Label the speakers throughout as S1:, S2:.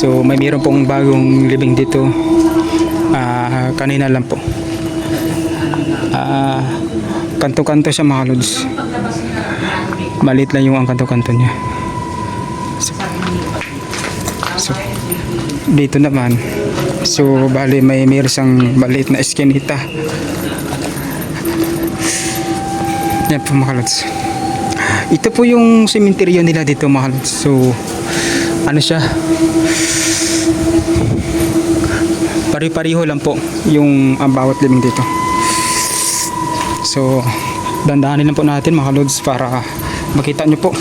S1: So may meron pong bagong living dito. Kanina lang po. Kanto-kanto siya mga lods. Maliit lang yung ang kanto-kanto niya. So dito naman, so bali may meron siyang maliit na eskinita. Yan po mga lods. Ito po yung sementeryo nila dito mga lods. So ano siya, pari-pariho lang po yung ang bawat living dito. So dandahanin lang po natin mga lods para makita nyo po.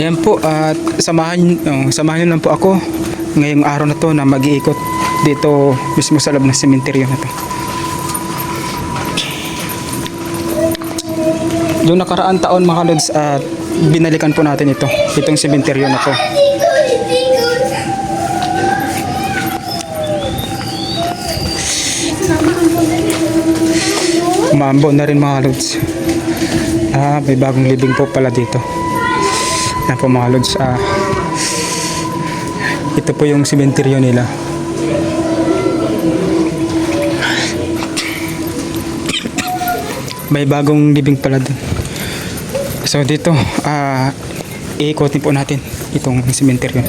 S1: Ayan po, at samahan nyo lang po ako ngayong araw na to na mag-iikot dito mismo sa loob ng sementeryo na to. Yung nakaraan taon mga lods, at binalikan po natin itong sementeryo na to. Maambo na rin mga lods. May bagong living po pala dito. Yan po mga lods, ito po yung sementeryo nila. May bagong living pala dun. So dito iikotin po natin itong sementeryo.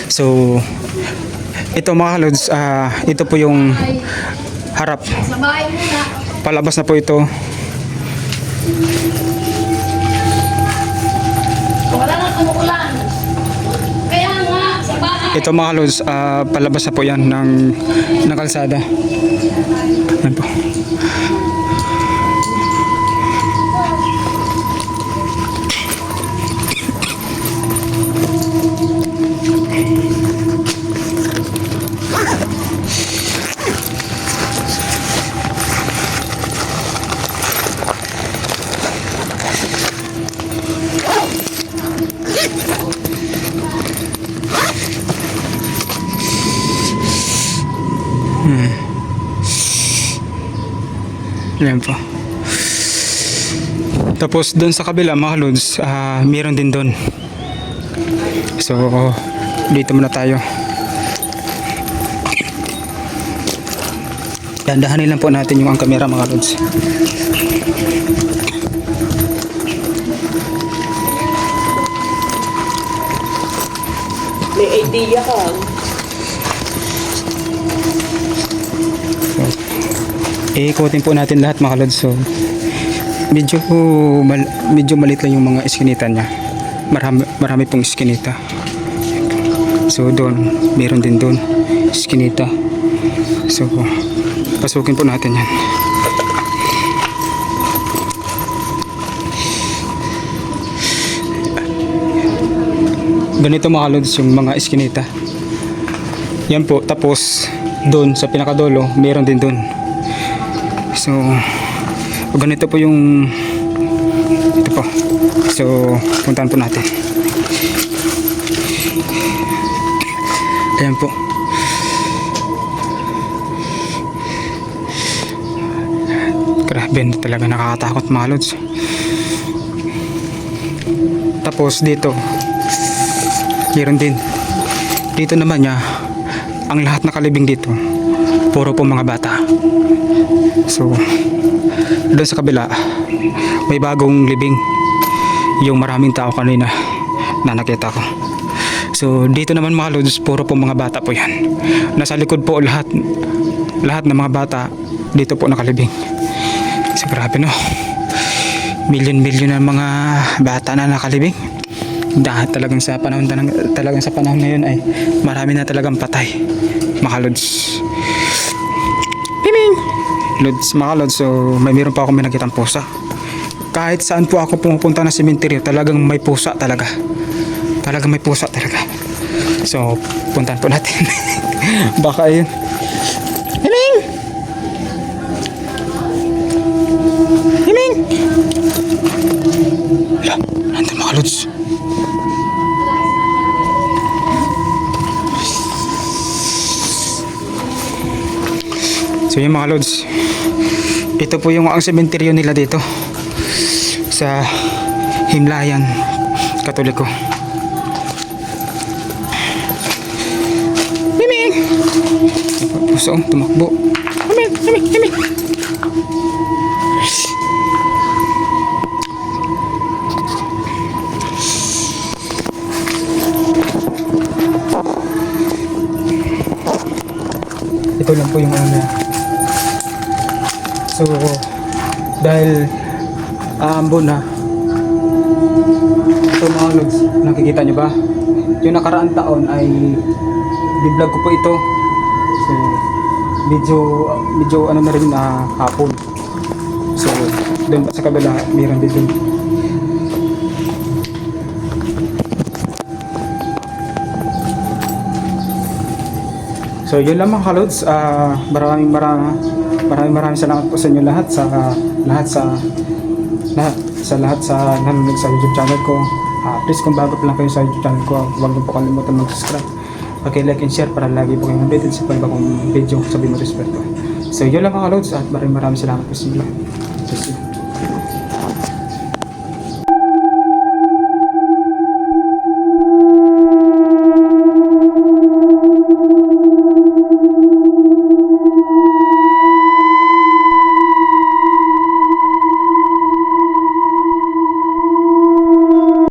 S1: So ito mga lods, ito po yung harap. Palabas na po ito.
S2: Wala nang umuulan. Kaya nga, sa bahay.
S1: Ito mga lods, palabas na po yan ng kalsada. Yan po. Yan po. Tapos doon sa kabila mga lods, meron din doon. So dito muna tayo. Dandahanin lang po natin yung ang camera mga lods.
S2: May idea ka.
S1: Iikotin po natin lahat mga lods. So medyo maliit lang yung mga iskinita niya. Marami pong iskinita. So doon, meron din doon iskinita. So pasukin po natin yan. Ganito mga lods yung mga iskinita. Yan po, tapos doon sa pinakadulo meron din doon. So ganito po yung ito po. So puntahan po natin. Ayan po. Grabe na talaga, nakakatakot mga lods. Tapos dito meron din. Dito naman niya, ang lahat nakalibing dito puro po mga bata. So doon sa kabila may bagong living, yung maraming tao kanina na nakita ko. So dito naman mga lods, puro po mga bata po yan. Nasa likod po lahat ng mga bata dito po nakalibing. So grabe no, milyon na mga bata na nakalibing. Dahil talagang sa panahon ngayon ay marami na talagang patay mga lods. Piming lods mga lods. So meron pa ako nakitang pusa. Kahit saan po ako pumupunta na sementeryo, talagang may pusa talaga. Talagang may pusa talaga. So puntahan po natin. Baka yun. Himing! Himing! So yung mga lods, ito po yung ang sementeryo nila dito sa Himlayan Katoliko. Mimi! Puso, tumakbo. Mimi, Mimi, Mimi! Ito lang po yung ano niya. So, dahil aambon na, ito mga lods, nakikita nyo ba? Yung nakaraang taon ay biblog ko po ito. So, medyo ano na rin na hapon. So, doon sa kabila, mayroon din doon. So yun lang mga kalods, maraming salamat po sa inyo lahat sa nanonood sa YouTube channel ko. Please kung bago pa lang kayo sa YouTube channel ko, huwag niyo po kalimutan mag-subscribe. Paki-like and share para lagi po kayong updated sa bagong video sa Bimo Respeto. So yun lang mga kalods at maraming salamat po sa inyo lahat.